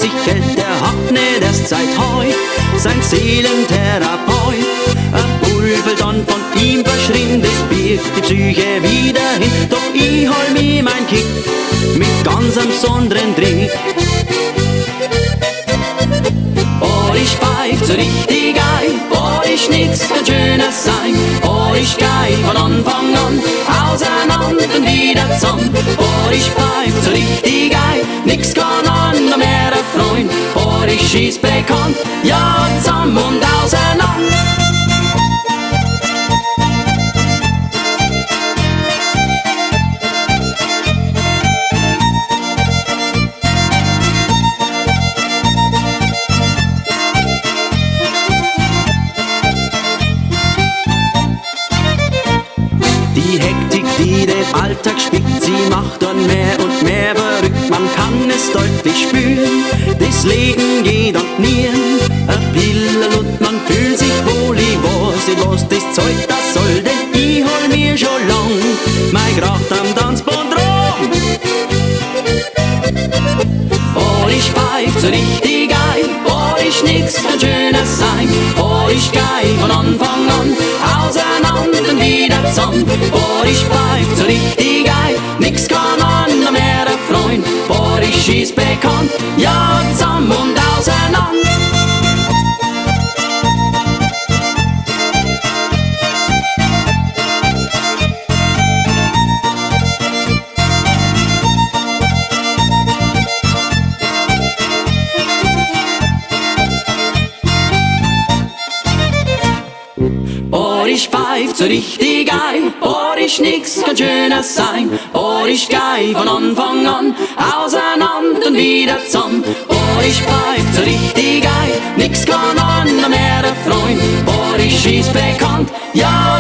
sich hält, der hat nicht erst seit heut sein Seelentherapeut. Ein Pulver dann von ihm verschrien, das birgt die Psyche wieder hin. Doch ich hol mir mein Kick mit ganz einem besonderen Trick. Oh, ich pfeif so richtig ein, oh, ich nix kann schöner sein. Oh, ich geh von Anfang an auseinander und wieder zusammen. Oh, ich pfeif so richtig ein, nix kann ander mehr erfreuen. Oh, ich schieß bekannt, ja, zusammen und auseinander. Die Hektik, die den Alltag spickt, sie macht dann mehr und mehr verrückt. Man kann es deutlich spüren, das Leben geht an Nieren. Ein Piller und man fühlt sich wohl, ich weiß nicht, was das Zeug das soll. Denn ich hol mir schon lang mein Kraft am Tanzband rum. Oh, ich pfeif so richtig ein, oh, ich nix kann schöner sein. Oh, ich geh von Anfang an auseinander und wieder zusammen. Oh, ich pfeif so richtig ein, nix kann ander mehr erfreuen. Oh, ich schieß bekannt, ja, zusammen und auseinander. Oh, ich pfeif so richtig ein, oh, ich nix kann schöner sein. Oh, ich geh von Anfang an auseinander und wieder zusammen. Oh, ich pfeif so richtig ein, nix kann ander mehr erfreuen. Oh, ich schieß bekannt, ja,